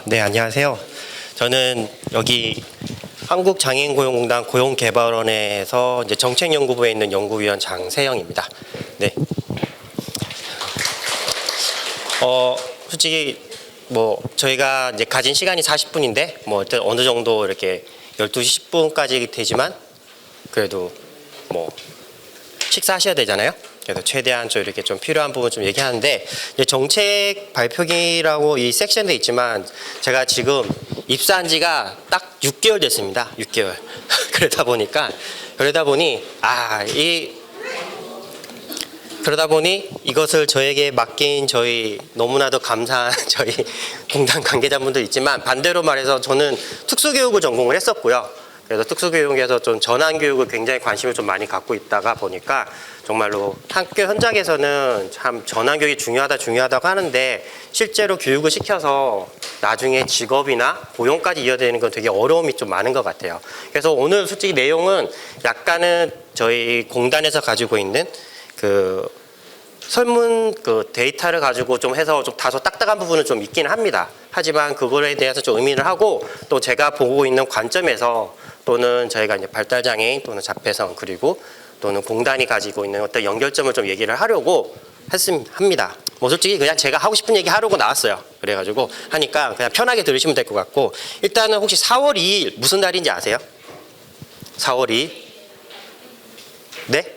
네, 안녕하세요. 저는 여기 한국장애인고용공단 고용개발원에서 이제 정책연구부에 있는 연구위원 장세영입니다. 네. 솔직히 저희가 이제 가진 시간이 40분인데 어느 정도 이렇게 12시 10분까지 되지만 그래도 식사하셔야 되잖아요. 그래서 최대한 이렇게 좀 필요한 부분 좀 얘기하는데, 이제 정책 발표기라고 이 섹션에 있지만 제가 지금 입사한 지가 딱 6개월 됐습니다. 6개월. 그러다 보니 이것을 저에게 맡긴 저희 너무나도 감사한 저희 공단 관계자분들 있지만, 반대로 말해서 저는 특수교육을 전공을 했었고요. 그래서 특수교육에서 좀 전환교육을 굉장히 관심을 좀 많이 갖고 있다가 보니까 정말로 학교 현장에서는 참 전환교육이 중요하다고 하는데, 실제로 교육을 시켜서 나중에 직업이나 고용까지 이어되는 건 되게 어려움이 좀 많은 것 같아요. 그래서 오늘 솔직히 내용은 약간은 저희 공단에서 가지고 있는 설문 데이터를 가지고 좀 해서 좀 다소 딱딱한 부분은 좀 있긴 합니다. 하지만 그거에 대해서 좀 의미를 하고, 또 제가 보고 있는 관점에서, 또는 저희가 이제 발달장애인 또는 자폐성, 그리고 또는 공단이 가지고 있는 어떤 연결점을 좀 얘기를 하려고 합니다. 솔직히 그냥 제가 하고 싶은 얘기 하려고 나왔어요. 그래가지고 하니까 그냥 편하게 들으시면 될 것 같고, 일단은 혹시 4월 2일 무슨 날인지 아세요? 4월 2일? 네?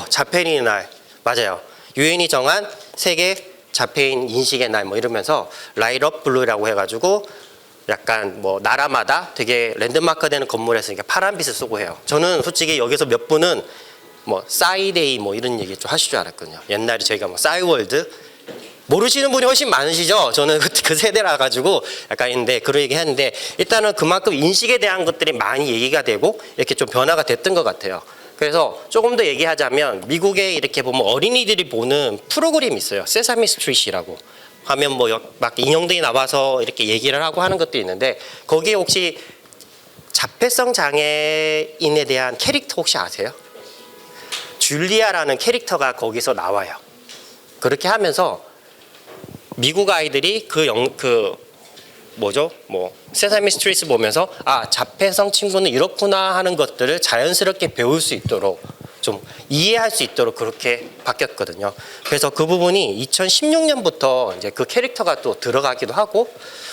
자폐인의 날. 맞아요. 유엔이 정한 세계 자폐인 인식의 날 이러면서 라이트 업 블루라고 해가지고 약간 나라마다 되게 랜드마크 되는 건물에서 이렇게 파란빛을 쏘고 해요. 저는 솔직히 여기서 몇 분은 싸이데이 이런 얘기 좀 하실 줄 알았거든요. 옛날에 저희가 싸이월드 모르시는 분이 훨씬 많으시죠? 저는 그 세대라 가지고 약간 있는데 그런 얘기 했는데, 일단은 그만큼 인식에 대한 것들이 많이 얘기가 되고 이렇게 좀 변화가 됐던 것 같아요. 그래서 조금 더 얘기하자면, 미국에 이렇게 보면 어린이들이 보는 프로그램이 있어요. 세사미 스트릿이라고 하면 막 인형들이 나와서 이렇게 얘기를 하고 하는 것도 있는데, 거기에 혹시 자폐성 장애인에 대한 캐릭터 혹시 아세요? 줄리아라는 캐릭터가 거기서 나와요. 그렇게 하면서 미국 아이들이 세사미 스트리트 보면서 자폐성 친구는 이렇구나 하는 것들을 자연스럽게 배울 수 있도록, 좀 이해할 수 있도록 그렇게 바뀌었거든요. 그래서 그 부분이 2016년부터 이제 그 캐릭터가 또 들어가기도 하고,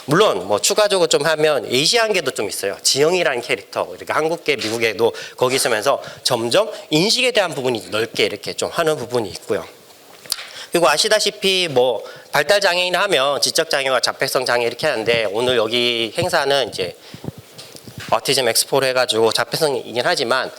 물론 추가적으로 좀 하면 에이시안계도 좀 있어요. 지영이라는 캐릭터, 이렇게 한국계, 미국계도 거기 있으면서 점점 인식에 대한 부분이 넓게 이렇게 좀 하는 부분이 있고요. 그리고 아시다시피 발달 장애인 하면 지적 장애와 자폐성 장애 이렇게 하는데, 오늘 여기 행사는 이제 어티즘 엑스포로 해가지고 자폐성이긴 하지만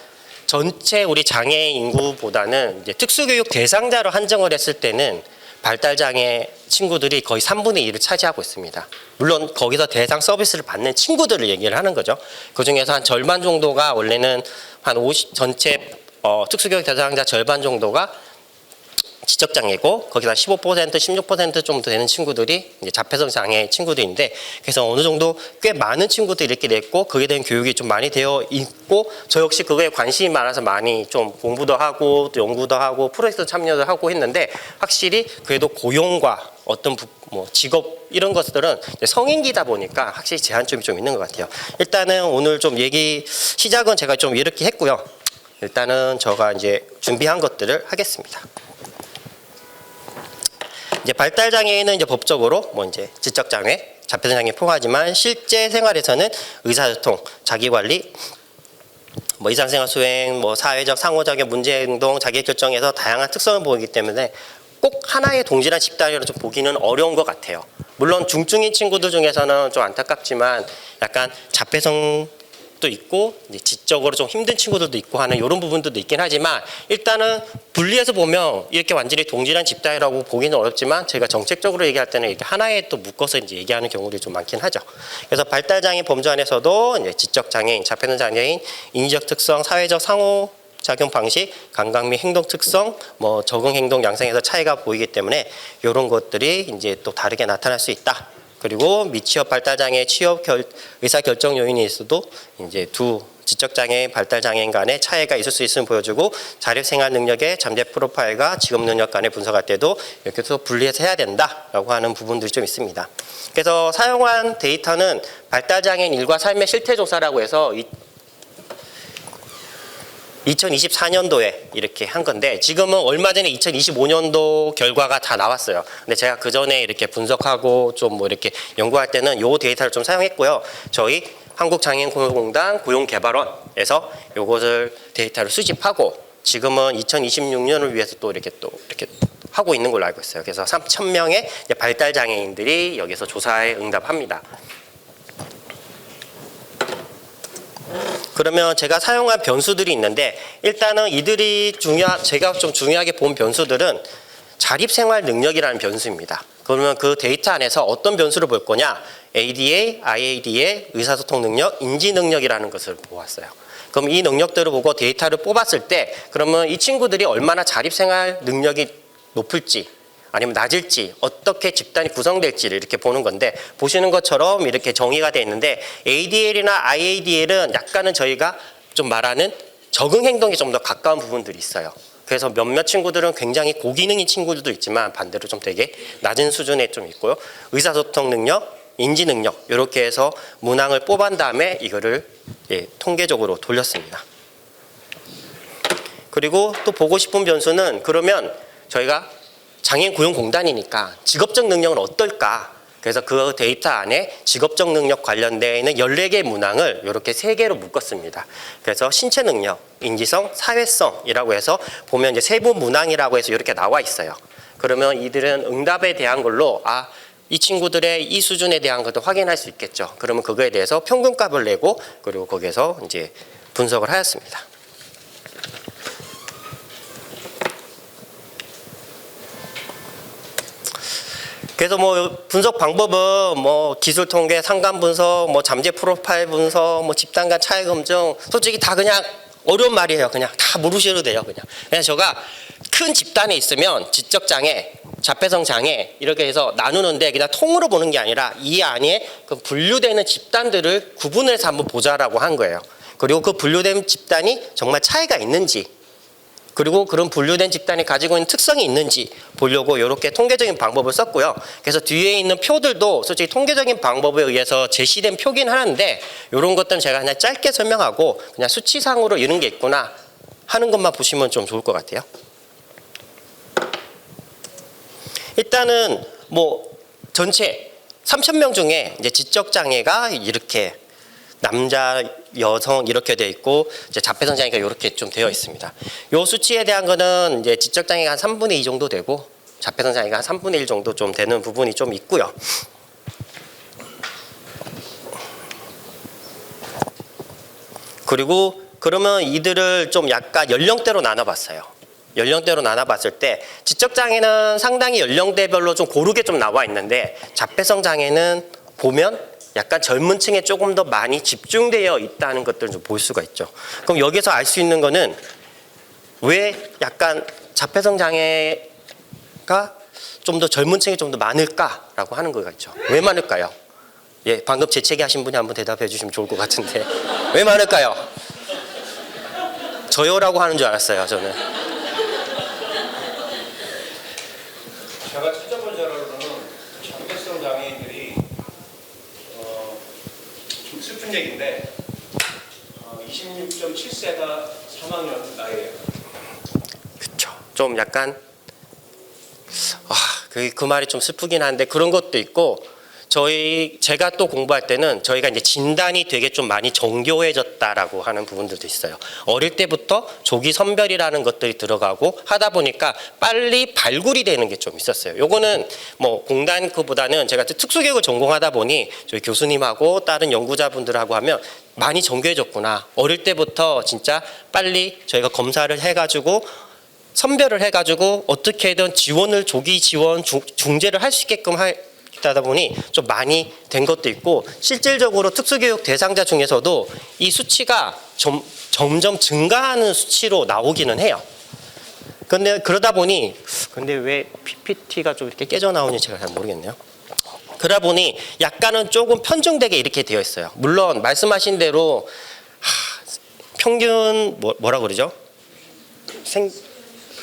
전체 우리 장애 인구보다는 이제 특수교육 대상자로 한정을 했을 때는 발달장애 친구들이 거의 3분의 1을 차지하고 있습니다. 물론 거기서 대상 서비스를 받는 친구들을 얘기를 하는 거죠. 그 중에서 한 절반 정도가, 원래는 한 50, 특수교육 대상자 절반 정도가 지적장애고, 거기다 15%, 16% 정도 되는 친구들이 이제 자폐성 장애 친구들인데, 그래서 어느 정도 꽤 많은 친구들이 이렇게 됐고, 그에 대한 교육이 좀 많이 되어 있고, 저 역시 그거에 관심이 많아서 많이 좀 공부도 하고 또 연구도 하고 프로젝트 참여도 하고 했는데, 확실히 그래도 고용과 어떤 직업 이런 것들은 성인기다 보니까 확실히 제한점이 좀 있는 것 같아요. 일단은 오늘 좀 시작은 제가 좀 이렇게 했고요. 일단은 제가 이제 준비한 것들을 하겠습니다. 이제 발달장애인은 이제 법적으로 이제 지적장애, 자폐성 장애 포함하지만, 실제 생활에서는 의사소통, 자기관리, 일상생활 수행, 사회적 상호작용, 문제행동, 자기결정에서 다양한 특성을 보이기 때문에 꼭 하나의 동질한 집단으로 좀 보기는 어려운 것 같아요. 물론 중증인 친구들 중에서는 좀 안타깝지만 약간 자폐성도 있고 이제 지적으로 좀 힘든 친구들도 있고 하는 이런 부분들도 있긴 하지만, 일단은 분리해서 보면 이렇게 완전히 동질한 집단이라고 보기는 어렵지만, 제가 정책적으로 얘기할 때는 이렇게 하나에 또 묶어서 이제 얘기하는 경우들이 좀 많긴 하죠. 그래서 발달장애 범주 안에서도 이제 지적장애인, 자폐성 장애인, 인지적 특성, 사회적 상호작용 방식, 감각 및 행동 특성, 적응 행동 양상에서 차이가 보이기 때문에 이런 것들이 이제 또 다르게 나타날 수 있다. 그리고 미취업 발달장애 취업 의사결정 요인이 있어도 이제 두 지적장애인, 발달장애인 간의 차이가 있을 수 있음을 보여주고 자립생활 능력의 잠재 프로파일과 직업 능력 간의 분석할 때도 이렇게 또 분리해서 해야 된다라고 하는 부분들이 좀 있습니다. 그래서 사용한 데이터는 발달장애인 일과 삶의 실태조사라고 해서 2024년도에 이렇게 한 건데 지금은 얼마 전에 2025년도 결과가 다 나왔어요. 근데 제가 그 전에 이렇게 분석하고 좀 뭐 이렇게 연구할 때는 요 데이터를 좀 사용했고요. 저희 한국장애인고용공단 고용개발원에서 요것을 데이터를 수집하고 지금은 2026년을 위해서 또 이렇게 하고 있는 걸로 알고 있어요. 그래서 3,000명의 발달장애인들이 여기서 조사에 응답합니다. 그러면 제가 사용한 변수들이 있는데 일단은 이들이 제가 좀 중요하게 본 변수들은 자립생활 능력이라는 변수입니다. 그러면 그 데이터 안에서 어떤 변수를 볼 거냐? ADA, IADA, 의사소통 능력, 인지 능력이라는 것을 보았어요. 그럼 이 능력들을 보고 데이터를 뽑았을 때 그러면 이 친구들이 얼마나 자립생활 능력이 높을지 아니면 낮을지 어떻게 집단이 구성될지를 이렇게 보는 건데 보시는 것처럼 이렇게 정의가 되어 있는데 ADL이나 IADL은 약간은 저희가 좀 말하는 적응 행동에 좀 더 가까운 부분들이 있어요. 그래서 몇몇 친구들은 굉장히 고기능인 친구들도 있지만 반대로 좀 되게 낮은 수준에 좀 있고요. 의사소통 능력, 인지 능력 이렇게 해서 문항을 뽑은 다음에 이거를 통계적으로 돌렸습니다. 그리고 또 보고 싶은 변수는 그러면 저희가 장애인고용공단이니까 직업적 능력은 어떨까? 그래서 그 데이터 안에 직업적 능력 관련되어 있는 14개 문항을 이렇게 3개로 묶었습니다. 그래서 신체 능력, 인지성, 사회성이라고 해서 보면 이제 세부 문항이라고 해서 이렇게 나와 있어요. 그러면 이들은 응답에 대한 걸로 이 친구들의 이 수준에 대한 것도 확인할 수 있겠죠. 그러면 그거에 대해서 평균값을 내고 그리고 거기에서 이제 분석을 하였습니다. 그래서 뭐 분석 방법은 뭐 기술 통계, 상관 분석, 뭐 잠재 프로파일 분석, 뭐 집단 간 차이 검증 솔직히 다 그냥 어려운 말이에요. 그냥 다 모르셔도 돼요. 그냥 제가 큰 집단에 있으면 지적 장애, 자폐성 장애 이렇게 해서 나누는데 그냥 통으로 보는 게 아니라 이 안에 그 분류되는 집단들을 구분해서 한번 보자라고 한 거예요. 그리고 그 분류된 집단이 정말 차이가 있는지 그리고 그런 분류된 집단이 가지고 있는 특성이 있는지 보려고 이렇게 통계적인 방법을 썼고요. 그래서 뒤에 있는 표들도 솔직히 통계적인 방법에 의해서 제시된 표긴 하는데 이런 것들은 제가 그냥 짧게 설명하고 그냥 수치상으로 이런 게 있구나 하는 것만 보시면 좀 좋을 것 같아요. 일단은 뭐 전체 3,000명 중에 이제 지적 장애가 이렇게 남자, 여성 이렇게 되어 있고 이제 자폐성 장애가 이렇게 좀 되어 있습니다. 요 수치에 대한 거는 이제 지적 장애가 한 3분의 2 정도 되고 자폐성 장애가 한 3분의 1 정도 좀 되는 부분이 좀 있고요. 그리고 그러면 이들을 좀 약간 연령대로 나눠봤어요. 연령대로 나눠봤을 때 지적 장애는 상당히 연령대별로 좀 고르게 좀 나와 있는데 자폐성 장애는 보면 약간 젊은 층에 조금 더 많이 집중되어 있다는 것들을 좀 볼 수가 있죠. 그럼 여기서 알 수 있는 거는 왜 약간 자폐성 장애가 좀 더 젊은 층에 좀 더 많을까라고 하는 거가 있죠. 왜 많을까요? 예, 방금 재채기 하신 분이 한번 대답해 주시면 좋을 것 같은데 왜 많을까요? 저요라고 하는 줄 알았어요, 저는. 제가 찾아본 자료로는 자폐성 장애인들이 좀 슬픈 얘기인데 26.7세가 사망률 나이에요. 그렇죠. 좀 약간 그 말이 좀 슬프긴 한데 그런 것도 있고 제가 또 공부할 때는 저희가 이제 진단이 되게 좀 많이 정교해졌다라고 하는 부분들도 있어요. 어릴 때부터 조기 선별이라는 것들이 들어가고 하다 보니까 빨리 발굴이 되는 게 좀 있었어요. 요거는 뭐 공단 그보다는 제가 특수교육을 전공하다 보니 저희 교수님하고 다른 연구자분들하고 하면 많이 정교해졌구나. 어릴 때부터 진짜 빨리 저희가 검사를 해가지고 선별을 해가지고 어떻게든 지원을 조기 지원 중재를 할 수 있게끔 하다 보니 좀 많이 된 것도 있고 실질적으로 특수교육 대상자 중에서도 이 수치가 점점 증가하는 수치로 나오기는 해요. 근데 그러다 보니 왜 PPT가 좀 이렇게 깨져 나오는지 제가 잘 모르겠네요. 그러다 보니 약간은 조금 편중되게 이렇게 되어 있어요. 물론 말씀하신 대로 평균 뭐라 그러죠?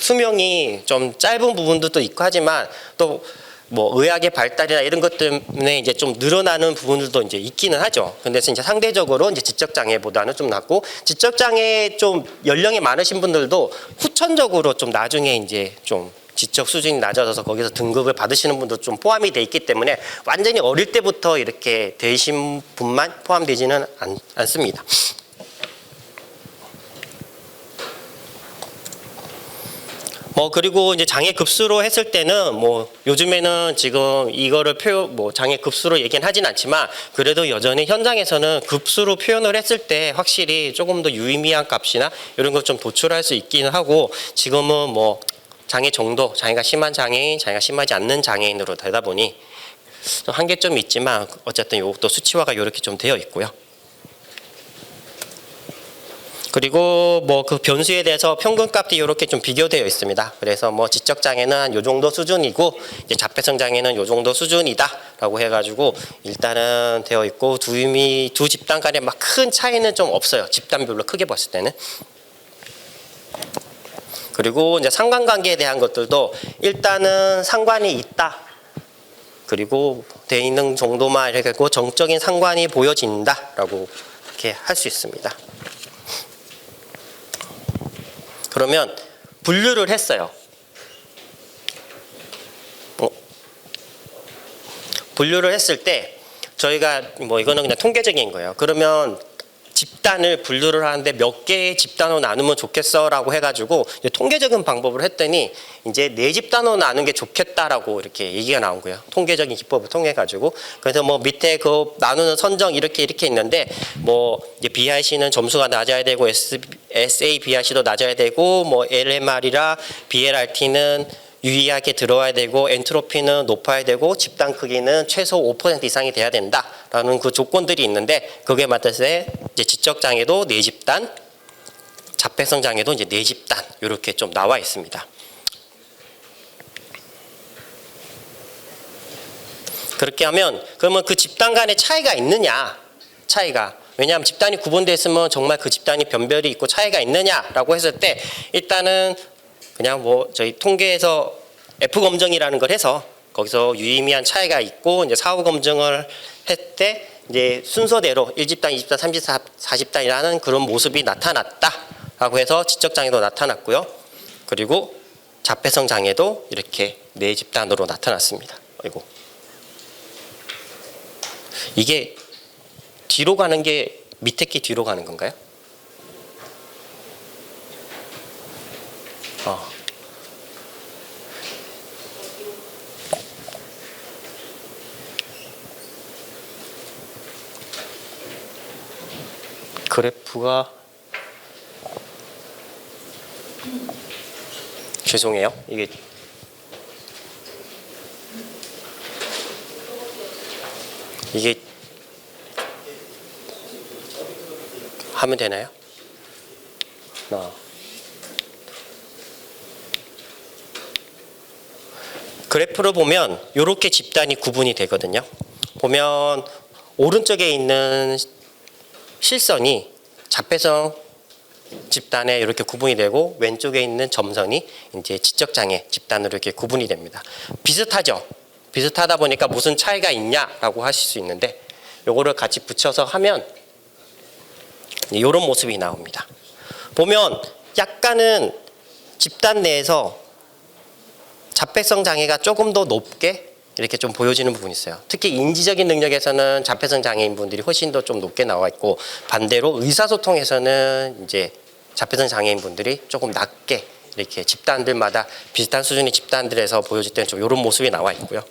수명이 좀 짧은 부분도 또 있고 하지만 또 뭐 의학의 발달이나 이런 것 때문에 이제 좀 늘어나는 부분들도 이제 있기는 하죠. 근데 이제 상대적으로 이제 지적 장애보다는 좀 낫고, 지적 장애 좀 연령이 많으신 분들도 후천적으로 좀 나중에 이제 좀 지적 수준이 낮아져서 거기서 등급을 받으시는 분도 좀 포함이 돼 있기 때문에 완전히 어릴 때부터 이렇게 되신 분만 포함되지는 않습니다. 그리고 이제 장애 급수로 했을 때는 요즘에는 지금 이거를 장애 급수로 얘기는 하진 않지만 그래도 여전히 현장에서는 급수로 표현을 했을 때 확실히 조금 더 유의미한 값이나 이런 걸 좀 도출할 수 있기는 하고, 지금은 장애 정도, 장애가 심한 장애인, 장애가 심하지 않는 장애인으로 되다 보니 좀 한계점이 있지만 어쨌든 이것도 수치화가 이렇게 좀 되어 있고요. 그리고 그 변수에 대해서 평균값이 이렇게 좀 비교되어 있습니다. 그래서 지적 장애는 한 요 정도 수준이고 이제 자폐성 장애는 요 정도 수준이다라고 해가지고 일단은 되어 있고, 두 집단 간에 막 큰 차이는 좀 없어요. 집단별로 크게 봤을 때는. 그리고 이제 상관관계에 대한 것들도 일단은 상관이 있다. 그리고 돼 있는 정도만 이렇게 했고 정적인 상관이 보여진다라고 이렇게 할 수 있습니다. 그러면 분류를 했어요. 분류를 했을 때 저희가 이거는 그냥 통계적인 거예요. 그러면 집단을 분류를 하는데 몇 개의 집단으로 나누면 좋겠어라고 해가지고 이제 통계적인 방법을 했더니 이제 4집단으로 나누는 게 좋겠다라고 이렇게 얘기가 나온 거예요. 통계적인 기법을 통해가지고. 그래서 밑에 그 나누는 선정 이렇게 있는데 이제 BRC는 점수가 낮아야 되고 SABRC도 낮아야 되고 LMR이라 BLRT는 유의하게 들어와야 되고 엔트로피는 높아야 되고 집단 크기는 최소 5% 이상이 돼야 된다라는 그 조건들이 있는데, 그게 맞을 때 이제 지적 장애도 4집단, 자폐성 장애도 이제 4집단 이렇게 좀 나와 있습니다. 그렇게 하면 그러면 그 집단 간의 차이가 있느냐? 왜냐하면 집단이 구분되어 있으면 정말 그 집단이 변별이 있고 차이가 있느냐라고 했을 때 일단은 그냥 저희 통계에서 F 검정이라는 걸 해서 거기서 유의미한 차이가 있고 이제 사후 검증을 할 때 이제 순서대로 1집단, 2집단, 3집단, 4집단이라는 그런 모습이 나타났다라고 해서 지적 장애도 나타났고요. 그리고 자폐성 장애도 이렇게 4집단으로 나타났습니다. 아이고. 이게 뒤로 가는 게 밑에 게 뒤로 가는 건가요? 그래프가 죄송해요. 이게 하면 되나요? 그래프를 보면 이렇게 집단이 구분이 되거든요. 보면 오른쪽에 있는 실선이 자폐성 집단에 이렇게 구분이 되고 왼쪽에 있는 점선이 이제 지적장애 집단으로 이렇게 구분이 됩니다. 비슷하죠? 비슷하다 보니까 무슨 차이가 있냐라고 하실 수 있는데 요거를 같이 붙여서 하면 이런 모습이 나옵니다. 보면 약간은 집단 내에서 자폐성 장애가 조금 더 높게 이렇게 좀 보여지는 부분이 있어요. 특히 인지적인 능력에서는 자폐성 장애인 분들이 훨씬 더 좀 높게 나와 있고, 반대로 의사소통에서는 이제 자폐성 장애인 분들이 조금 낮게 이렇게 집단들마다 비슷한 수준의 집단들에서 보여질 때는 좀 이런 모습이 나와 있고요.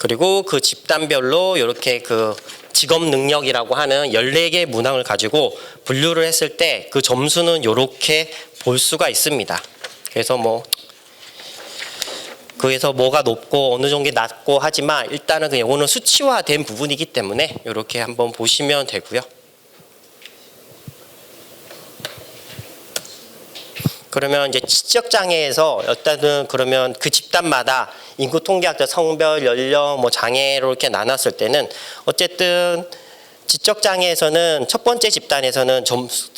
그리고 그 집단별로 이렇게 그 직업 능력이라고 하는 14개의 문항을 가지고 분류를 했을 때 그 점수는 이렇게 볼 수가 있습니다. 그래서 거기서 뭐가 높고 어느 정도 낮고 하지만 일단은 그냥 이거는 수치화된 부분이기 때문에 이렇게 한번 보시면 되고요. 그러면 이제 지적 장애에서 일단은 그러면 그 집단마다 인구 통계학적 성별, 연령, 뭐 장애로 이렇게 나눴을 때는 어쨌든 지적 장애에서는 첫 번째 집단에서는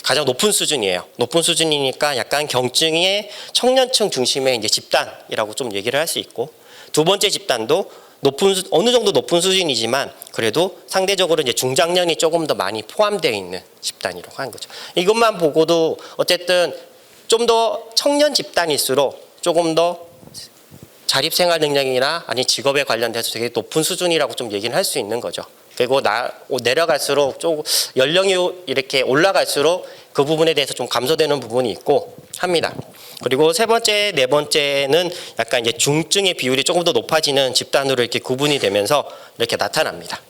가장 높은 수준이에요. 높은 수준이니까 약간 경증의 청년층 중심의 이제 집단이라고 좀 얘기를 할 수 있고, 두 번째 집단도 어느 정도 높은 수준이지만 그래도 상대적으로 이제 중장년이 조금 더 많이 포함되어 있는 집단이라고 하는 거죠. 이것만 보고도 어쨌든 좀 더 청년 집단일수록 조금 더 자립생활 능력이나 아니 직업에 관련돼서 되게 높은 수준이라고 좀 얘기를 할 수 있는 거죠. 그리고 내려갈수록 좀 연령이 이렇게 올라갈수록 그 부분에 대해서 좀 감소되는 부분이 있고 합니다. 그리고 세 번째, 네 번째는 약간 이제 중증의 비율이 조금 더 높아지는 집단으로 이렇게 구분이 되면서 이렇게 나타납니다.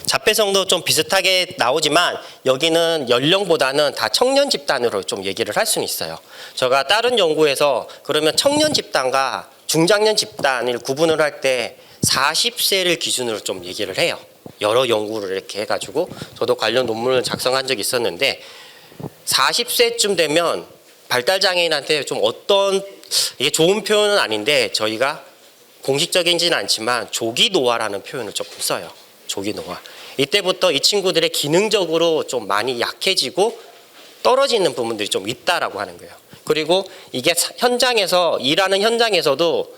자폐성도 좀 비슷하게 나오지만 여기는 연령보다는 다 청년 집단으로 좀 얘기를 할 수는 있어요. 제가 다른 연구에서 그러면 청년 집단과 중장년 집단을 구분을 할 때 40세를 기준으로 좀 얘기를 해요. 여러 연구를 이렇게 해가지고 저도 관련 논문을 작성한 적이 있었는데 40세쯤 되면 발달장애인한테 좀 이게 좋은 표현은 아닌데 저희가 공식적이지는 않지만 조기 노화라는 표현을 조금 써요. 조기 노화. 이때부터 이 친구들의 기능적으로 좀 많이 약해지고 떨어지는 부분들이 좀 있다라고 하는 거예요. 그리고 이게 현장에서 일하는 현장에서도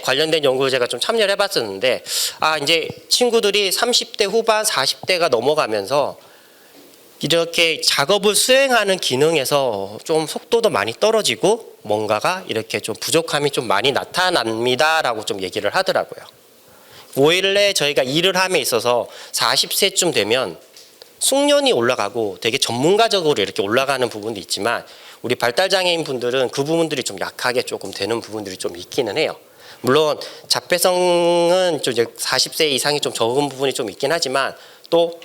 관련된 연구를 제가 좀 참여를 해봤었는데 이제 친구들이 30대 후반 40대가 넘어가면서 이렇게 작업을 수행하는 기능에서 좀 속도도 많이 떨어지고 뭔가가 이렇게 좀 부족함이 좀 많이 나타납니다라고 좀 얘기를 하더라고요. 원래 저희가 일을 함에 있어서 40세쯤 되면 숙련이 올라가고 되게 전문가적으로 이렇게 올라가는 부분도 있지만 우리 발달장애인 분들은 그 부분들이 좀 약하게 조금 되는 부분들이 좀 있기는 해요. 물론 자폐성은 좀 이제 40세 이상이 좀 적은 부분이 좀 있긴 하지만 또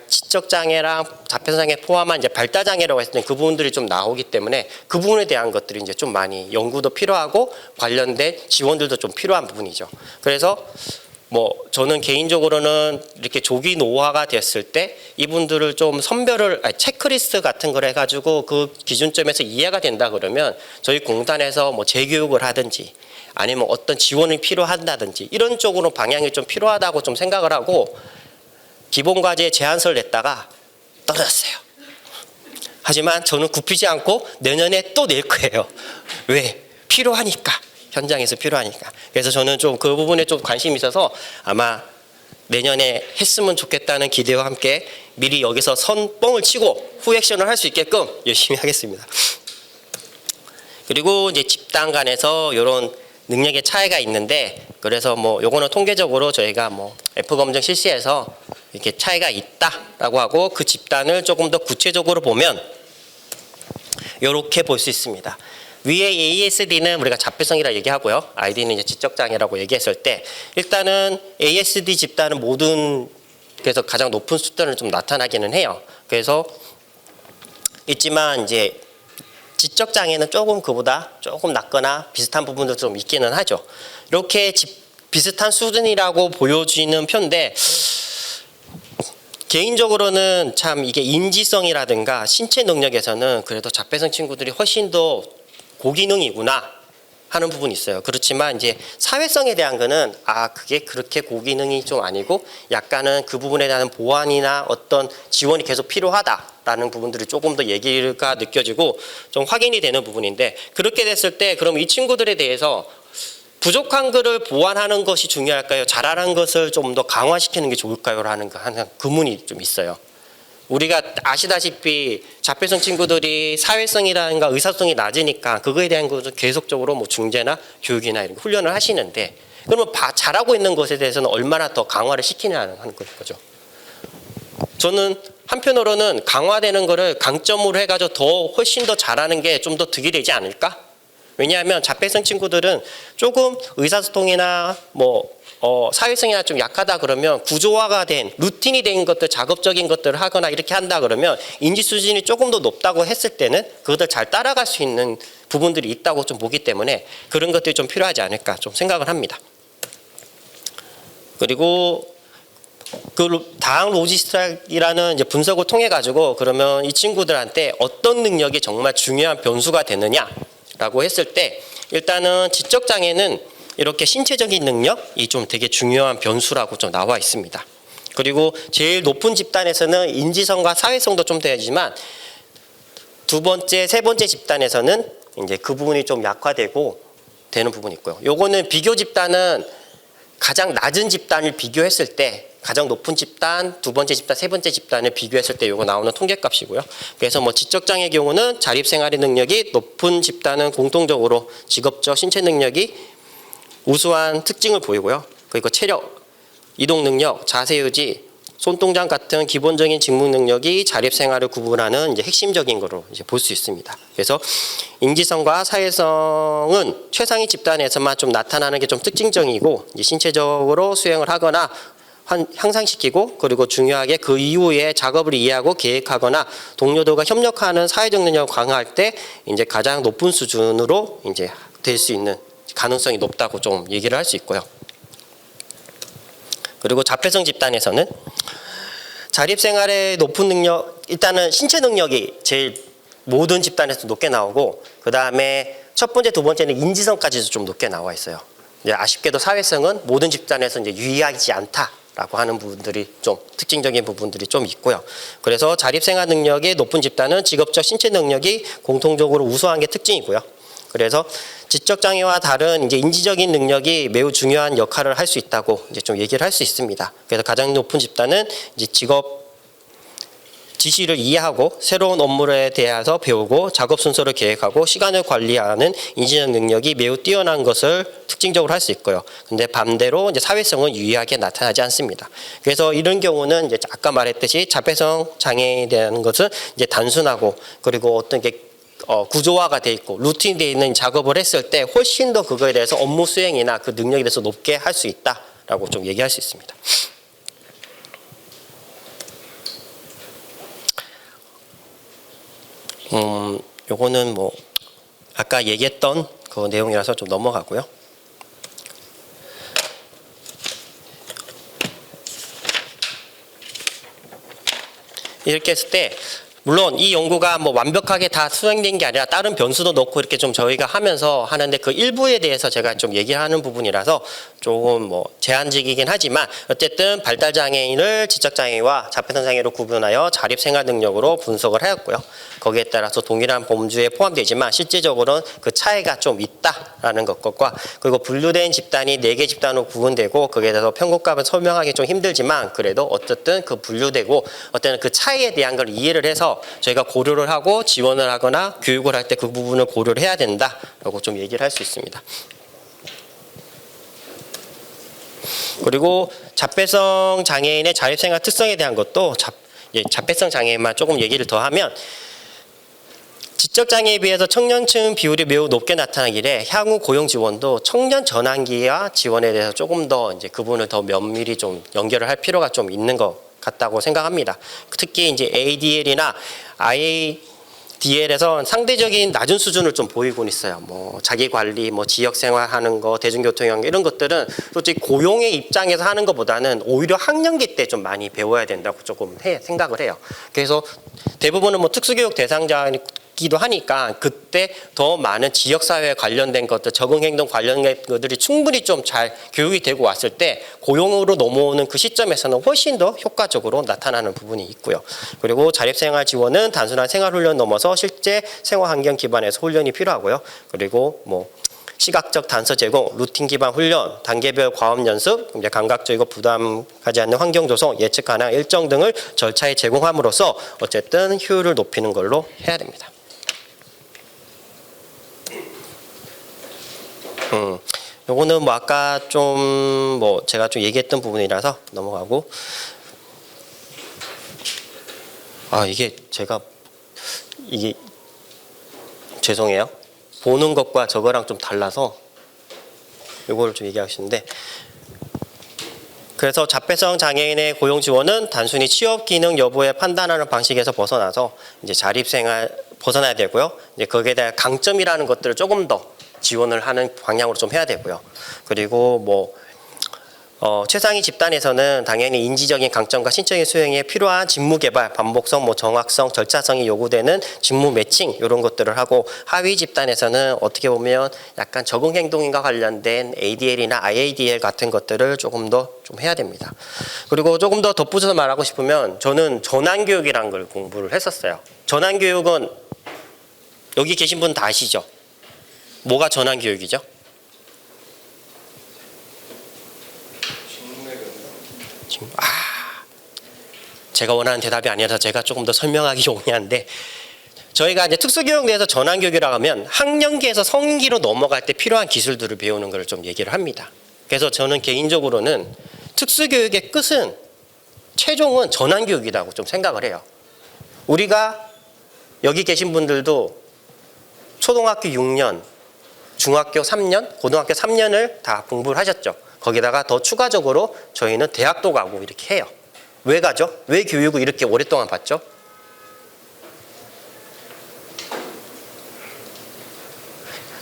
지적장애랑 자폐성장애 포함한 이제 발달장애라고 했을 때 그 부분들이 좀 나오기 때문에 그 부분에 대한 것들이 이제 좀 많이 연구도 필요하고 관련된 지원들도 좀 필요한 부분이죠. 그래서 저는 개인적으로는 이렇게 조기 노화가 됐을 때 이분들을 좀 체크리스트 같은 걸 해가지고 그 기준점에서 이해가 된다 그러면 저희 공단에서 재교육을 하든지 아니면 어떤 지원이 필요한다든지 이런 쪽으로 방향이 좀 필요하다고 좀 생각을 하고 기본과제 제안서를 냈다가 떨어졌어요. 하지만 저는 굽히지 않고 내년에 또 낼 거예요. 왜? 필요하니까. 현장에서 필요하니까. 그래서 저는 좀 그 부분에 좀 관심이 있어서 아마 내년에 했으면 좋겠다는 기대와 함께 미리 여기서 뻥을 치고 후 액션을 할 수 있게끔 열심히 하겠습니다. 그리고 이제 집단 간에서 이런 능력의 차이가 있는데 그래서 요거는 통계적으로 저희가 F 검정 실시해서 이렇게 차이가 있다라고 하고 그 집단을 조금 더 구체적으로 보면 이렇게 볼 수 있습니다. 위에 ASD는 우리가 자폐성이라 얘기하고요. ID는 이제 지적장애라고 얘기했을 때 일단은 ASD 집단은 그래서 가장 높은 수준을 좀 나타나기는 해요. 그래서 있지만 이제 지적장애는 조금 그보다 조금 낮거나 비슷한 부분도 좀 있기는 하죠. 이렇게 비슷한 수준이라고 보여지는 편인데 개인적으로는 참 이게 인지성이라든가 신체 능력에서는 그래도 자폐성 친구들이 훨씬 더 고기능이구나 하는 부분이 있어요. 그렇지만 이제 사회성에 대한 거는 그게 그렇게 고기능이 좀 아니고 약간은 그 부분에 대한 보완이나 어떤 지원이 계속 필요하다라는 부분들이 조금 더 얘기가 느껴지고 좀 확인이 되는 부분인데 그렇게 됐을 때 그럼 이 친구들에 대해서 부족한 것을 보완하는 것이 중요할까요? 잘하는 것을 좀 더 강화시키는 게 좋을까요? 라는 항상 의문이 좀 있어요. 우리가 아시다시피 자폐성 친구들이 사회성이라든가 의사성이 낮으니까 그거에 대한 것을 계속적으로 중재나 교육이나 이런 훈련을 하시는데 그러면 잘하고 있는 것에 대해서는 얼마나 더 강화를 시키냐는 거죠. 저는 한편으로는 강화되는 거를 강점으로 해가지고 훨씬 더 잘하는 게 좀 더 득이 되지 않을까? 왜냐하면 자폐성 친구들은 조금 의사소통이나 사회성이나 좀 약하다 그러면 구조화가 된 루틴이 된 것들 작업적인 것들을 하거나 이렇게 한다 그러면 인지 수준이 조금 더 높다고 했을 때는 그것을 잘 따라갈 수 있는 부분들이 있다고 좀 보기 때문에 그런 것들이 좀 필요하지 않을까 좀 생각을 합니다. 그리고 그 다음 로지스트락이라는 이제 분석을 통해 가지고 그러면 이 친구들한테 어떤 능력이 정말 중요한 변수가 되느냐라고 했을 때 일단은 지적 장애는 이렇게 신체적인 능력이 좀 되게 중요한 변수라고 좀 나와 있습니다. 그리고 제일 높은 집단에서는 인지성과 사회성도 좀 되지만 두 번째, 세 번째 집단에서는 이제 그 부분이 좀 약화되고 되는 부분이 있고요. 요거는 비교 집단은 가장 낮은 집단을 비교했을 때 가장 높은 집단, 두 번째 집단, 세 번째 집단을 비교했을 때 요거 나오는 통계값이고요. 그래서 뭐 지적장애의 경우는 자립생활의 능력이 높은 집단은 공통적으로 직업적 신체 능력이 우수한 특징을 보이고요. 그리고 체력, 이동 능력, 자세 유지, 손동작 같은 기본적인 직무 능력이 자립생활을 구분하는 이제 핵심적인 거로 이제 볼 수 있습니다. 그래서 인지성과 사회성은 최상위 집단에서만 좀 나타나는 게 좀 특징적이고 이제 신체적으로 수행을 하거나 향상시키고 그리고 중요하게 그 이후에 작업을 이해하고 계획하거나 동료들과 협력하는 사회적 능력을 강화할 때 이제 가장 높은 수준으로 이제 될 수 있는 가능성이 높다고 좀 얘기를 할 수 있고요. 그리고 자폐성 집단에서는 자립생활의 높은 능력, 일단은 신체 능력이 제일 모든 집단에서 높게 나오고 그 다음에 첫 번째, 두 번째는 인지성까지도 좀 높게 나와 있어요. 이제 아쉽게도 사회성은 모든 집단에서 이제 유의하지 않다라고 하는 부분들이 좀 특징적인 부분들이 좀 있고요. 그래서 자립생활 능력이 높은 집단은 직업적 신체 능력이 공통적으로 우수한 게 특징이고요. 그래서 지적 장애와 다른 이제 인지적인 능력이 매우 중요한 역할을 할 수 있다고 이제 좀 얘기를 할 수 있습니다. 그래서 가장 높은 집단은 이제 직업 지시를 이해하고 새로운 업무에 대해서 배우고 작업 순서를 계획하고 시간을 관리하는 인지적 능력이 매우 뛰어난 것을 특징적으로 할 수 있고요. 근데 반대로 이제 사회성은 유의하게 나타나지 않습니다. 그래서 이런 경우는 이제 아까 말했듯이 자폐성 장애에 대한 것은 이제 단순하고 그리고 어떤 게 구조화가 돼 있고 루틴되어 있는 작업을 했을 때 훨씬 더 그거에 대해서 업무 수행이나 그 능력에 대해서 높게 할 수 있다라고 좀 얘기할 수 있습니다. 요거는 뭐 아까 얘기했던 그 내용이라서 좀 넘어가고요. 이렇게 했을 때 물론 이 연구가 뭐 완벽하게 다 수행된 게 아니라 다른 변수도 넣고 이렇게 좀 저희가 하면서 하는데 그 일부에 대해서 제가 좀 얘기하는 부분이라서 조금 뭐 제한적이긴 하지만 어쨌든 발달 장애인을 지적 장애와 자폐성 장애로 구분하여 자립 생활 능력으로 분석을 하였고요. 거기에 따라서 동일한 범주에 포함되지만 실제적으로는 그 차이가 좀 있다라는 것과 그리고 분류된 집단이 4개 집단으로 구분되고 거기에 대해서 평균값을 설명하기 좀 힘들지만 그래도 어쨌든 그 분류되고 어떤 그 차이에 대한 걸 이해를 해서 저희가 고려를 하고 지원을 하거나 교육을 할 때 그 부분을 고려를 해야 된다라고 좀 얘기를 할 수 있습니다. 그리고 자폐성 장애인의 자립생활 특성에 대한 것도 자폐성 장애인만 조금 얘기를 더 하면 지적 장애에 비해서 청년층 비율이 매우 높게 나타나기에 향후 고용 지원도 청년 전환기와 지원에 대해서 조금 더 이제 그 부분을 더 면밀히 좀 연결을 할 필요가 좀 있는 것 같다고 생각합니다. 특히 이제 ADL이나 IADL에서 상대적인 낮은 수준을 좀 보이곤 있어요. 뭐 자기 관리, 뭐 지역 생활하는 거, 대중교통 연계 이런 것들은 솔직히 고용의 입장에서 하는 것보다는 오히려 학년기 때 좀 많이 배워야 된다고 조금 생각을 해요. 그래서 대부분은 뭐 특수교육 대상자 기도 하니까 그때 더 많은 지역사회에 관련된 것들, 적응행동 관련된 것들이 충분히 좀 잘 교육이 되고 왔을 때 고용으로 넘어오는 그 시점에서는 훨씬 더 효과적으로 나타나는 부분이 있고요. 그리고 자립생활 지원은 단순한 생활훈련 넘어서 실제 생활환경 기반에서 훈련이 필요하고요. 그리고 뭐 시각적 단서 제공, 루틴 기반 훈련, 단계별 과업 연습, 이제 감각적이고 부담 가지 않는 환경 조성, 예측 가능 일정 등을 절차에 제공함으로써 어쨌든 효율을 높이는 걸로 해야 됩니다. 요거는 뭐 아까 좀 뭐 제가 좀 얘기했던 부분이라서 넘어가고 이게 제가 이게 죄송해요. 보는 것과 저거랑 좀 달라서 요거를 좀 얘기하시는데 그래서 자폐성 장애인의 고용 지원은 단순히 취업 기능 여부에 판단하는 방식에서 벗어나서 이제 자립생활 벗어나야 되고요. 이제 거기에 대한 강점이라는 것들을 조금 더 지원을 하는 방향으로 좀 해야 되고요. 그리고 뭐 최상위 집단에서는 당연히 인지적인 강점과 신체적인 수행에 필요한 직무 개발, 반복성, 정확성, 절차성이 요구되는 직무 매칭 이런 것들을 하고, 하위 집단에서는 어떻게 보면 약간 적응 행동인과 관련된 ADL이나 IADL 같은 것들을 조금 더 좀 해야 됩니다. 그리고 조금 더 덧붙여서 말하고 싶으면 저는 전환교육이라는 걸 공부를 했었어요. 전환교육은 여기 계신 분 다 아시죠? 뭐가 전환교육이죠? 제가 원하는 대답이 아니라서 제가 조금 더 설명하기 용이한데, 저희가 이제 특수교육 내에서 전환교육이라고 하면 학년기에서 성인기로 넘어갈 때 필요한 기술들을 배우는 걸 좀 얘기를 합니다. 그래서 저는 개인적으로는 특수교육의 끝은 최종은 전환교육이라고 좀 생각을 해요. 우리가 여기 계신 분들도 초등학교 6년, 중학교 3년, 고등학교 3년을 다 공부를 하셨죠. 거기다가 더 추가적으로 저희는 대학도 가고 이렇게 해요. 왜 가죠? 왜 교육을 이렇게 오랫동안 받죠?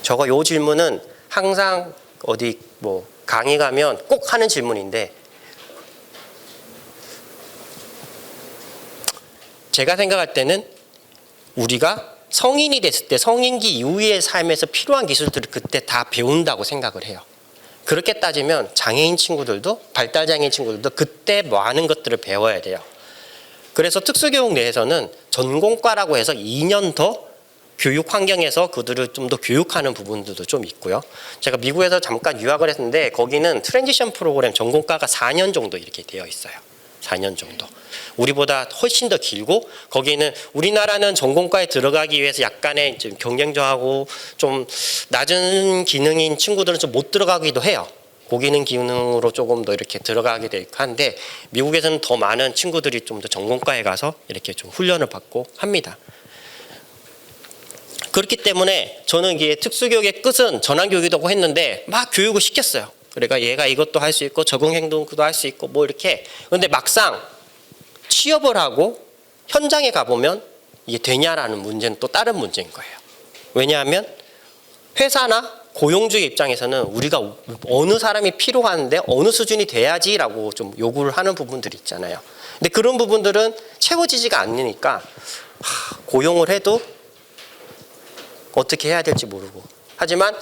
저거 요 질문은 항상 어디 뭐 강의 가면 꼭 하는 질문인데, 제가 생각할 때는 우리가 성인이 됐을 때 성인기 이후의 삶에서 필요한 기술들을 그때 다 배운다고 생각을 해요. 그렇게 따지면 장애인 친구들도, 발달장애인 친구들도 그때 많은 것들을 배워야 돼요. 그래서 특수교육 내에서는 전공과라고 해서 2년 더 교육 환경에서 그들을 좀 더 교육하는 부분들도 좀 있고요. 제가 미국에서 잠깐 유학을 했는데 거기는 트랜지션 프로그램 전공과가 4년 정도 이렇게 되어 있어요. 4년 정도. 우리보다 훨씬 더 길고, 거기는 우리나라는 전공과에 들어가기 위해서 약간의 좀 경쟁자하고 좀 낮은 기능인 친구들은 좀 못 들어가기도 해요. 고기능 기능으로 조금 더 이렇게 들어가게 될 한데, 미국에서는 더 많은 친구들이 좀 더 전공과에 가서 이렇게 좀 훈련을 받고 합니다. 그렇기 때문에 저는 이게 특수교육의 끝은 전환교육이라고 했는데 막 교육을 시켰어요. 그러니까 얘가 이것도 할 수 있고 적응행동도 할 수 있고 뭐 이렇게. 그런데 막상 취업을 하고 현장에 가보면 이게 되냐라는 문제는 또 다른 문제인 거예요. 왜냐하면 회사나 고용주의 입장에서는 우리가 어느 사람이 필요한데 어느 수준이 돼야지라고 좀 요구를 하는 부분들이 있잖아요. 근데 그런 부분들은 채워지지가 않으니까 고용을 해도 어떻게 해야 될지 모르고, 하지만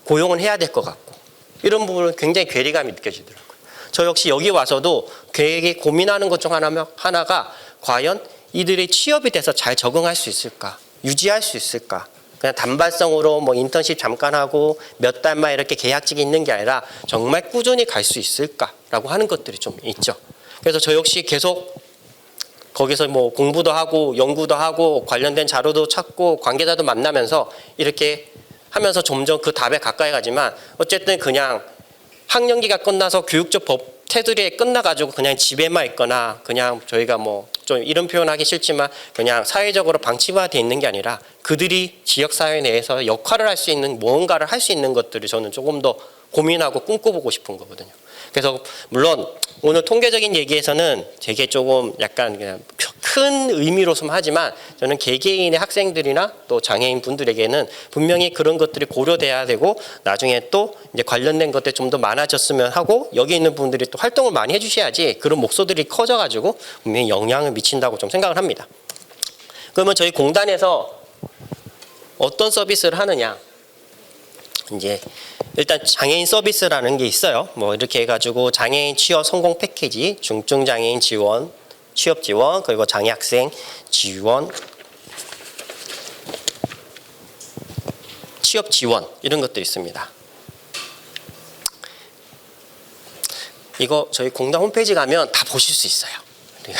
고용은 해야 될 것 같고, 이런 부분은 굉장히 괴리감이 느껴지더라고요. 저 역시 여기 와서도 되게 고민하는 것 중 하나가 과연 이들이 취업이 돼서 잘 적응할 수 있을까, 유지할 수 있을까. 그냥 단발성으로 뭐 인턴십 잠깐 하고 몇 달만 이렇게 계약직이 있는 게 아니라 정말 꾸준히 갈 수 있을까라고 하는 것들이 좀 있죠. 그래서 저 역시 계속 거기서 뭐 공부도 하고 연구도 하고 관련된 자료도 찾고 관계자도 만나면서 이렇게 하면서 점점 그 답에 가까이 가지만, 어쨌든 그냥 학년기가 끝나서 교육적 법 테두리에 끝나가지고 그냥 집에만 있거나, 그냥 저희가 뭐 좀 이런 표현하기 싫지만 그냥 사회적으로 방치화되어 있는 게 아니라 그들이 지역사회 내에서 역할을 할 수 있는 무언가를 할 수 있는 것들을 저는 조금 더 고민하고 꿈꿔보고 싶은 거거든요. 그래서 물론 오늘 통계적인 얘기에서는 되게 조금 약간 그냥 큰 의미로서만 하지만, 저는 개개인의 학생들이나 또 장애인 분들에게는 분명히 그런 것들이 고려돼야 되고, 나중에 또 이제 관련된 것들이 좀 더 많아졌으면 하고, 여기 있는 분들이 또 활동을 많이 해주셔야지 그런 목소들이 커져가지고 분명히 영향을 미친다고 좀 생각을 합니다. 그러면 저희 공단에서 어떤 서비스를 하느냐? 이제 일단 장애인 서비스라는 게 있어요. 뭐 이렇게 해가지고 장애인 취업 성공 패키지, 중증 장애인 지원, 취업 지원, 그리고 장애 학생 지원, 취업 지원 이런 것도 있습니다. 이거 저희 공단 홈페이지 가면 다 보실 수 있어요. 네.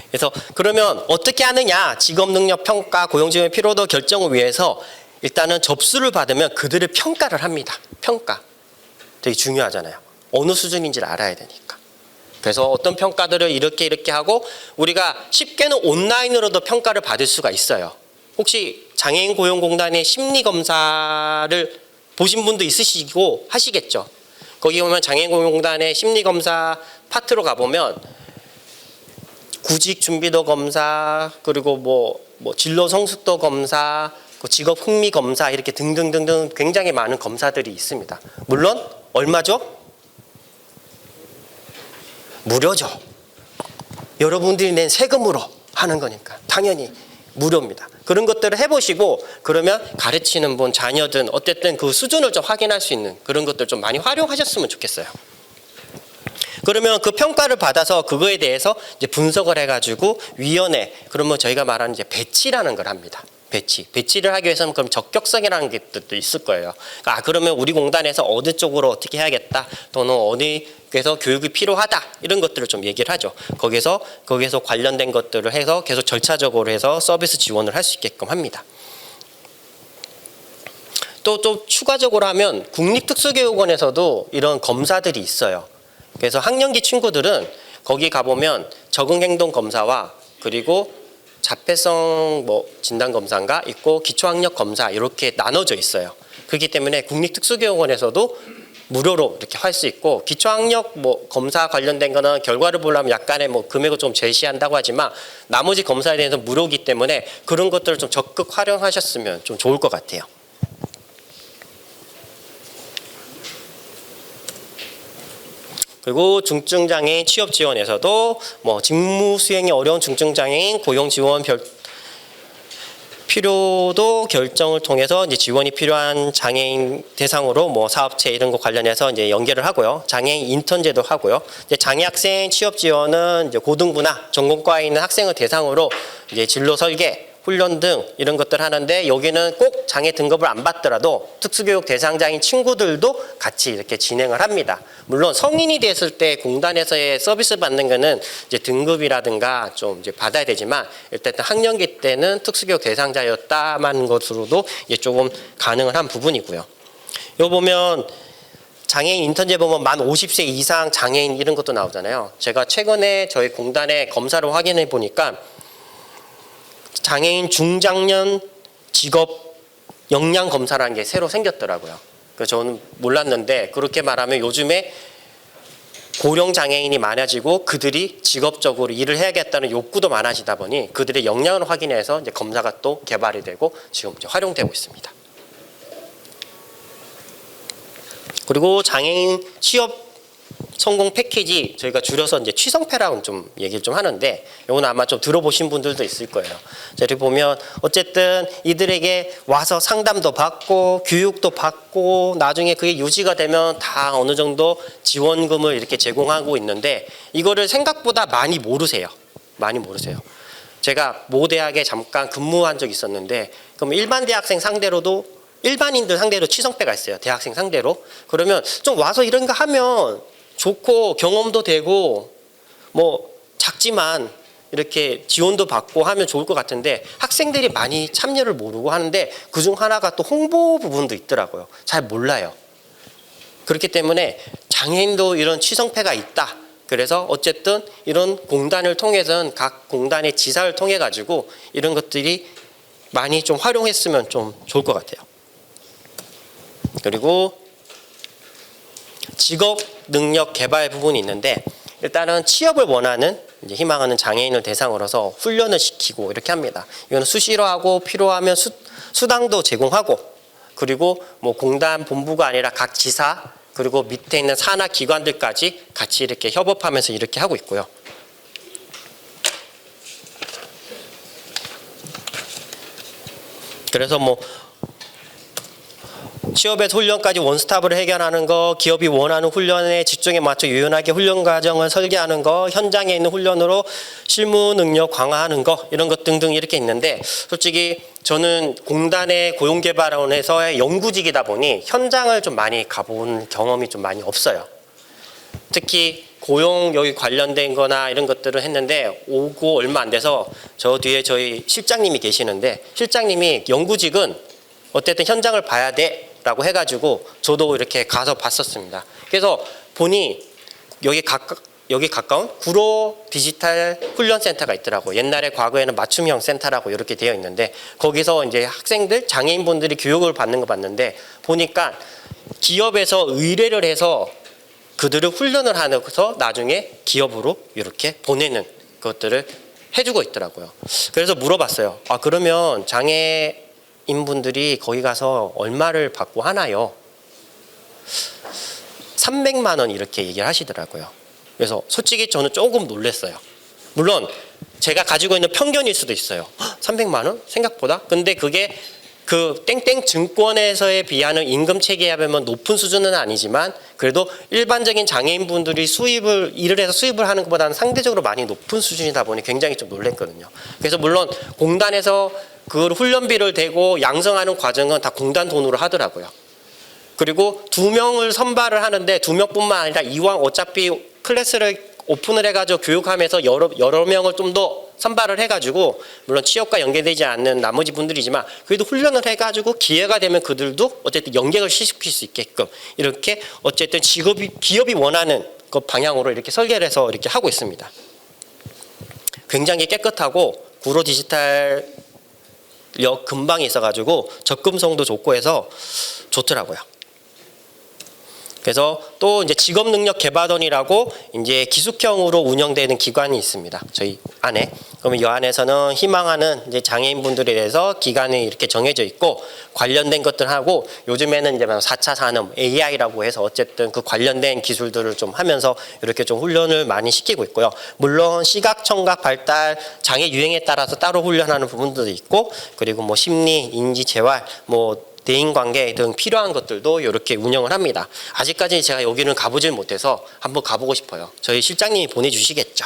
그래서 그러면 어떻게 하느냐? 직업 능력 평가, 고용 지원의 필요도 결정을 위해서 일단은 접수를 받으면 그들을 평가를 합니다. 평가. 되게 중요하잖아요. 어느 수준인지를 알아야 되니까. 그래서 어떤 평가들을 이렇게 하고, 우리가 쉽게는 온라인으로도 평가를 받을 수가 있어요. 혹시 장애인 고용공단의 심리검사를 보신 분도 있으시고 하시겠죠. 거기 보면 장애인 고용공단의 심리검사 파트로 가보면 구직 준비도 검사, 그리고 뭐 진로 성숙도 검사, 직업 흥미 검사 이렇게 등등등등 굉장히 많은 검사들이 있습니다. 물론 얼마죠? 무료죠. 여러분들이 낸 세금으로 하는 거니까 당연히 무료입니다. 그런 것들을 해보시고 그러면 가르치는 분, 자녀든 어쨌든 그 수준을 좀 확인할 수 있는 그런 것들 좀 많이 활용하셨으면 좋겠어요. 그러면 그 평가를 받아서 그거에 대해서 이제 분석을 해가지고 위원회, 그러면 저희가 말하는 이제 배치라는 걸 합니다. 배치를 하기 위해서는 그럼 적격성이라는 것도 있을 거예요. 그러면 우리 공단에서 어느 쪽으로 어떻게 해야겠다, 또는 어디에서 교육이 필요하다, 이런 것들을 좀 얘기를 하죠. 거기서 관련된 것들을 해서 계속 절차적으로 해서 서비스 지원을 할 수 있게끔 합니다. 또 좀 추가적으로 하면 국립특수교육원에서도 이런 검사들이 있어요. 그래서 학년기 친구들은 거기 가보면 적응행동 검사와 그리고 자폐성 진단 검사인가 있고 기초학력 검사 이렇게 나눠져 있어요. 그렇기 때문에 국립특수교육원에서도 무료로 이렇게 할 수 있고, 기초학력 검사 관련된 거는 결과를 보려면 약간의 금액을 좀 제시한다고 하지만 나머지 검사에 대해서 무료이기 때문에 그런 것들을 좀 적극 활용하셨으면 좀 좋을 것 같아요. 그리고 중증장애인 취업지원에서도 직무 수행이 어려운 중증장애인 고용지원 필요도 결정을 통해서 이제 지원이 필요한 장애인 대상으로 사업체 이런 거 관련해서 이제 연계를 하고요. 장애인 인턴제도 하고요. 이제 장애학생 취업지원은 이제 고등부나 전공과에 있는 학생을 대상으로 이제 진로 설계, 훈련 등 이런 것들 하는데, 여기는 꼭 장애 등급을 안 받더라도 특수교육 대상자인 친구들도 같이 이렇게 진행을 합니다. 물론 성인이 됐을 때 공단에서의 서비스 받는 거는 이제 등급이라든가 좀 이제 받아야 되지만, 일단 학년기 때는 특수교육 대상자였다만 것으로도 이제 조금 가능을 한 부분이고요. 요 보면 장애인 인턴제 보면 만 50세 이상 장애인 이런 것도 나오잖아요. 제가 최근에 저희 공단의 검사를 확인해 보니까 장애인 중장년 직업 역량 검사라는 게 새로 생겼더라고요. 그래서 저는 몰랐는데, 그렇게 말하면 요즘에 고령 장애인이 많아지고 그들이 직업적으로 일을 해야겠다는 욕구도 많아지다 보니 그들의 역량을 확인해서 이제 검사가 또 개발이 되고 지금 이제 활용되고 있습니다. 그리고 장애인 취업 성공 패키지, 저희가 줄여서 이제 취성패라고 좀 얘기를 좀 하는데, 이건 아마 좀 들어보신 분들도 있을 거예요. 여기 보면 어쨌든 이들에게 와서 상담도 받고 교육도 받고 나중에 그게 유지가 되면 다 어느 정도 지원금을 이렇게 제공하고 있는데, 이거를 생각보다 많이 모르세요. 제가 모 대학에 잠깐 근무한 적이 있었는데, 그럼 일반 대학생 상대로도, 일반인들 상대로 취성패가 있어요. 대학생 상대로. 그러면 좀 와서 이런 거 하면 좋고 경험도 되고 작지만 이렇게 지원도 받고 하면 좋을 것 같은데, 학생들이 많이 참여를 모르고 하는데 그중 하나가 또 홍보 부분도 있더라고요. 잘 몰라요. 그렇기 때문에 장애인도 이런 취성패가 있다. 그래서 어쨌든 이런 공단을 통해서는 각 공단의 지사를 통해 가지고 이런 것들이 많이 좀 활용했으면 좀 좋을 것 같아요. 그리고 직업 능력 개발 부분이 있는데, 일단은 취업을 원하는 이제 희망하는 장애인을 대상으로서 훈련을 시키고 이렇게 합니다. 이거는 수시로 하고 필요하면 수당도 제공하고, 그리고 공단 본부가 아니라 각 지사 그리고 밑에 있는 산하 기관들까지 같이 이렇게 협업하면서 이렇게 하고 있고요. 그래서 취업에서 훈련까지 원스톱으로 해결하는 거, 기업이 원하는 훈련에 직종에 맞춰 유연하게 훈련 과정을 설계하는 거, 현장에 있는 훈련으로 실무 능력 강화하는 거, 이런 것 등등 이렇게 있는데, 솔직히 저는 공단의 고용개발원에서의 연구직이다 보니 현장을 좀 많이 가본 경험이 좀 많이 없어요. 특히 고용 여기 관련된 거나 이런 것들을 했는데, 오고 얼마 안 돼서 저 뒤에 저희 실장님이 계시는데, 실장님이 연구직은 어쨌든 현장을 봐야 돼 라고 해가지고 저도 이렇게 가서 봤었습니다. 그래서 보니 여기 가까운 구로 디지털 훈련센터가 있더라고요. 옛날에 과거에는 맞춤형 센터라고 이렇게 되어 있는데, 거기서 이제 학생들, 장애인분들이 교육을 받는 거 봤는데, 보니까 기업에서 의뢰를 해서 그들을 훈련을 하면서 나중에 기업으로 이렇게 보내는 것들을 해주고 있더라고요. 그래서 물어봤어요. 그러면 장애인분들이 거기 가서 얼마를 받고 하나요? 300만 원 이렇게 얘기를 하시더라고요. 그래서 솔직히 저는 조금 놀랐어요. 물론 제가 가지고 있는 편견일 수도 있어요. 300만 원? 생각보다? 근데 그게 그 땡땡 증권에서에 비하는 임금 체계에 비하면 높은 수준은 아니지만 그래도 일반적인 장애인분들이 일을 해서 수입을 하는 것보다는 상대적으로 많이 높은 수준이다 보니 굉장히 좀 놀랐거든요. 그래서 물론 공단에서 그 훈련비를 대고 양성하는 과정은 다 공단 돈으로 하더라고요. 그리고 2명을 선발을 하는데 2명뿐만 아니라 이왕 어차피 클래스를 오픈을 해가지고 교육하면서 여러 명을 좀 더 선발을 해가지고 물론 취업과 연계되지 않는 나머지 분들이지만 그래도 훈련을 해가지고 기회가 되면 그들도 어쨌든 연계를 시킬 수 있게끔 이렇게 어쨌든 기업이 원하는 그 방향으로 이렇게 설계를 해서 이렇게 하고 있습니다. 굉장히 깨끗하고 구로 디지털 역 근방에 있어가지고 접근성도 좋고 해서 좋더라고요. 그래서 또 이제 직업능력개발원이라고 이제 기숙형으로 운영되는 기관이 있습니다. 저희 안에. 그러면 이 안에서는 희망하는 이제 장애인분들에 대해서 기간이 이렇게 정해져 있고 관련된 것들 하고 요즘에는 이제 4차 산업 AI라고 해서 어쨌든 그 관련된 기술들을 좀 하면서 이렇게 좀 훈련을 많이 시키고 있고요. 물론 시각, 청각, 발달, 장애 유형에 따라서 따로 훈련하는 부분들도 있고 그리고 뭐 심리, 인지, 재활, 뭐 대인관계 등 필요한 것들도 이렇게 운영을 합니다. 아직까지 제가 여기는 가보질 못해서 한번 가보고 싶어요. 저희 실장님이 보내주시겠죠.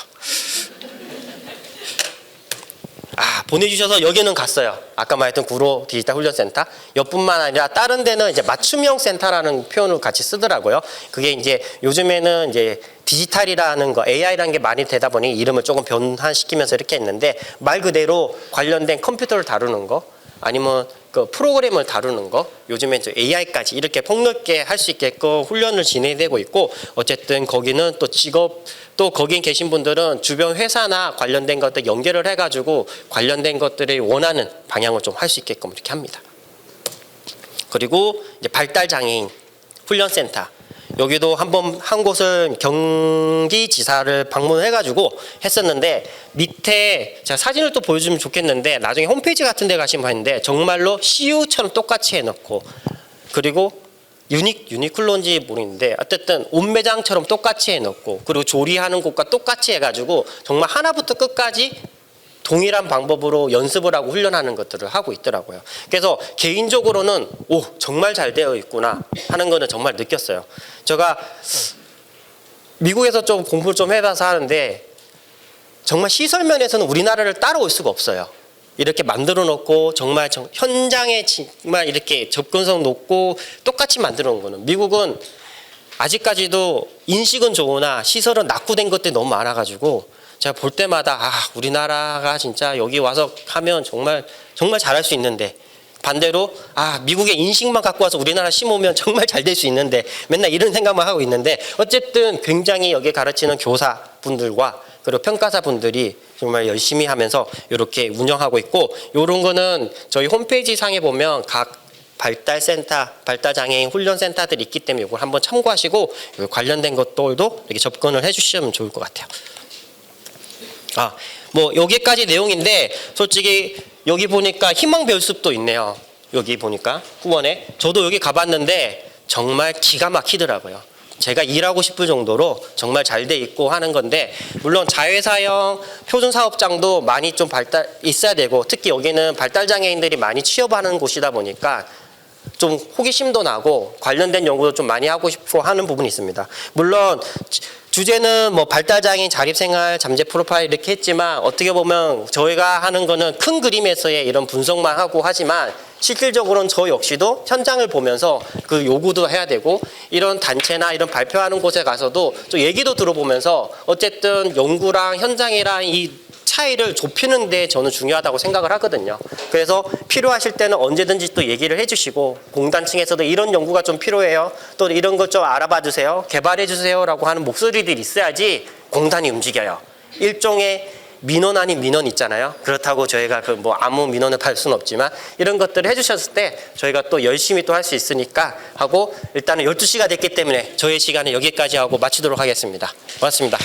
보내주셔서 여기는 갔어요. 아까 말했던 구로 디지털 훈련센터. 여뿐만 아니라 다른 데는 이제 맞춤형 센터라는 표현을 같이 쓰더라고요. 그게 이제 요즘에는 이제 디지털이라는 거, AI라는 게 많이 되다 보니 이름을 조금 변환시키면서 이렇게 했는데 말 그대로 관련된 컴퓨터를 다루는 거 아니면 그 프로그램을 다루는 거 요즘에 이제 AI까지 이렇게 폭넓게 할 수 있게끔 훈련을 진행되고 있고 어쨌든 거기는 또 직업 또 거기 계신 분들은 주변 회사나 관련된 것들 연결을 해가지고 관련된 것들이 원하는 방향을 좀 할 수 있게끔 이렇게 합니다. 그리고 이제 발달장애인 훈련센터 여기도 한 곳은 경기지사를 방문해가지고 했었는데 밑에 제가 사진을 또 보여주면 좋겠는데 나중에 홈페이지 같은 데 가시면 봤는데 정말로 CU처럼 똑같이 해놓고 그리고 유니클로인지 모르겠는데 어쨌든 옷 매장처럼 똑같이 해놓고 그리고 조리하는 곳과 똑같이 해가지고 정말 하나부터 끝까지 동일한 방법으로 연습을 하고 훈련하는 것들을 하고 있더라고요. 그래서 개인적으로는 정말 잘 되어 있구나 하는 거는 정말 느꼈어요. 제가 미국에서 좀 공부를 좀 해봐서 하는데 정말 시설 면에서는 우리나라를 따라올 수가 없어요. 이렇게 만들어 놓고 정말 현장에 정말 이렇게 접근성 높고 똑같이 만들어 놓은 거는 미국은 아직까지도 인식은 좋으나 시설은 낙후된 것들이 너무 많아가지고 제가 볼 때마다 우리나라가 진짜 여기 와서 하면 정말 잘할 수 있는데 반대로 미국의 인식만 갖고 와서 우리나라 심으면 정말 잘 될 수 있는데 맨날 이런 생각만 하고 있는데 어쨌든 굉장히 여기 가르치는 교사분들과 그리고 평가사분들이 정말 열심히 하면서 이렇게 운영하고 있고 이런 거는 저희 홈페이지 상에 보면 각 발달센터, 발달장애인 훈련센터들이 있기 때문에 이걸 한번 참고하시고 관련된 것들도 이렇게 접근을 해주시면 좋을 것 같아요. 뭐 여기까지 내용인데 솔직히 여기 보니까 희망별숲도 있네요. 여기 보니까 후원에 저도 여기 가봤는데 정말 기가 막히더라고요. 제가 일하고 싶을 정도로 정말 잘 돼 있고 하는 건데 물론 자회사형 표준사업장도 많이 좀 있어야 되고 특히 여기는 발달장애인들이 많이 취업하는 곳이다 보니까 좀 호기심도 나고 관련된 연구도 좀 많이 하고 싶고 하는 부분이 있습니다. 물론 주제는 뭐 발달장애인 자립생활 잠재 프로파일 이렇게 했지만 어떻게 보면 저희가 하는 거는 큰 그림에서의 이런 분석만 하고 하지만 실질적으로는 저 역시도 현장을 보면서 그 요구도 해야 되고 이런 단체나 이런 발표하는 곳에 가서도 좀 얘기도 들어보면서 어쨌든 연구랑 현장이랑 이 차이를 좁히는 데 저는 중요하다고 생각을 하거든요. 그래서 필요하실 때는 언제든지 또 얘기를 해주시고 공단 층에서도 이런 연구가 좀 필요해요. 또 이런 것 좀 알아봐 주세요. 개발해 주세요. 라고 하는 목소리들이 있어야지 공단이 움직여요. 일종의 민원 아닌 민원 있잖아요. 그렇다고 저희가 뭐 아무 민원을 받을 수는 없지만 이런 것들을 해주셨을 때 저희가 또 열심히 또 할 수 있으니까 하고 일단은 12시가 됐기 때문에 저희 시간은 여기까지 하고 마치도록 하겠습니다. 고맙습니다.